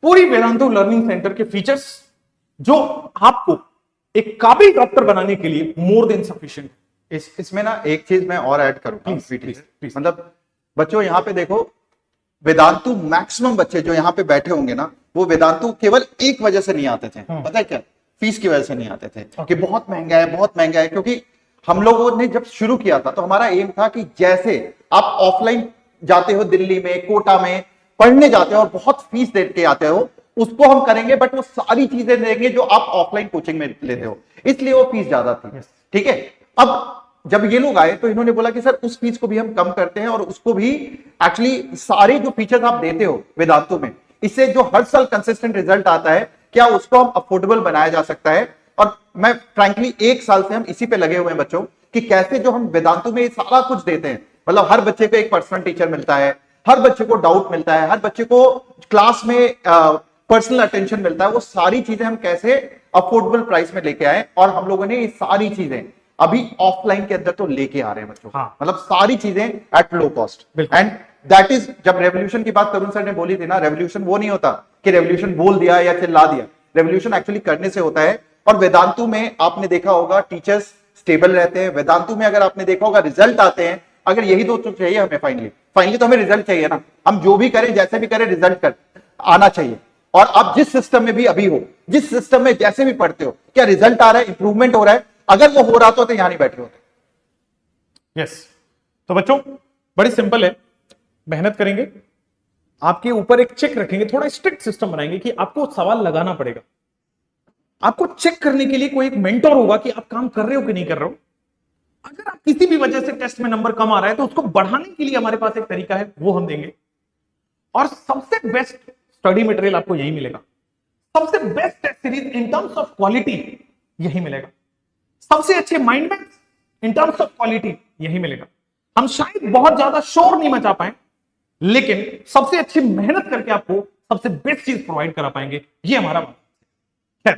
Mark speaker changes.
Speaker 1: पूरी Vedantu learning centre के features जो आपको एक काबिल डॉक्टर बनाने के लिए मोर देन सफिशिएंट।
Speaker 2: इसमें ना एक चीज मैं और ऐड करूंगा,
Speaker 1: प्लीज।
Speaker 2: मतलब बच्चों यहाँ पे देखो, वेदांतु मैक्सिमम बच्चे जो यहाँ पे बैठे होंगे ना, वो वेदांतु केवल एक वजह से नहीं आते थे। पता है क्या? फीस की वजह से नहीं आते थे कि बहुत महंगा है, बहुत महंगा है। क्योंकि हम लोगों ने जब शुरू किया था तो हमारा एम था कि जैसे आप ऑफलाइन जाते हो दिल्ली में, कोटा में पढ़ने जाते हो और बहुत फीस दे के आते हो, उसको हम करेंगे, बट वो सारी चीजें देंगे जो आप ऑफलाइन कोचिंग में लेते हो, इसलिए वो फीस ज्यादा थी। ठीक है, अब जब ये लोग आए तो इन्होंने बोला कि सर उस फीस को भी हम कम करते हैं और उसको भी एक्चुअली सारे जो फीचर्स आप देते हो वेदांतु में, इससे जो हर साल कंसिस्टेंट रिजल्ट आता है, क्या उसको हम अफोर्डेबल बनाया जा सकता है। और मैं फ्रैंकली 1 साल से हम इसी पे लगे हुए हैं बच्चों, कि कैसे जो हम वेदांतु में सारा कुछ देते हैं, मतलब हर बच्चे को एक पर्सनल टीचर मिलता है, हर बच्चे को डाउट मिलता है, हर बच्चे को क्लास में पर्सनल अटेंशन मिलता है, वो सारी चीजें हम कैसे अफोर्डेबल प्राइस में लेके आए। और हम लोगों ने ये सारी चीजें अभी ऑफलाइन के अंदर तो लेके आ रहे हैं बच्चों। मतलब सारी चीजें at low cost. And that is, जब रेवोल्यूशन की बात तरुण सर ने बोली थी ना, रेवोल्यूशन वो नहीं होता कि रेवोल्यूशन बोल दिया या चिल्ला दिया, रेवोल्यूशन एक्चुअली करने से होता है। और वेदांतु में आपने देखा होगा टीचर्स स्टेबल रहते हैं, वेदांतु में अगर आपने देखा होगा रिजल्ट आते हैं। अगर यही दो तो चाहिए हमें, फाइनली तो हमें रिजल्ट चाहिए ना, हम जो भी करें जैसे भी करें रिजल्ट कर आना चाहिए। और आप जिस सिस्टम में भी अभी हो, जिस सिस्टम में जैसे भी पढ़ते हो, क्या रिजल्ट आ रहा है, इंप्रूवमेंट हो रहा है? अगर वो हो रहा तो यहां नहीं बैठे होते।
Speaker 1: यस, तो बच्चों बड़ी सिंपल है, मेहनत करेंगे, आपके ऊपर एक चेक रखेंगे, थोड़ा स्ट्रिक्ट सिस्टम बनाएंगे कि आपको सवाल लगाना पड़ेगा। आपको चेक करने के लिए कोई एक मेंटर होगा कि आप काम कर रहे हो कि नहीं कर रहे हो। अगर आप किसी भी वजह से टेस्ट में नंबर कम आ रहा है तो उसको बढ़ाने के लिए हमारे पास एक तरीका है, वो हम देंगे। और सबसे बेस्ट स्टडी मटेरियल आपको यही मिलेगा, सबसे best test series in terms of quality यही मिलेगा, सबसे अच्छे mind maps in terms of quality यही मिलेगा। हम शायद बहुत ज्यादा शोर नहीं मचा पाए, लेकिन सबसे अच्छी मेहनत करके आपको सबसे बेस्ट चीज प्रोवाइड करा पाएंगे, ये हमारा है।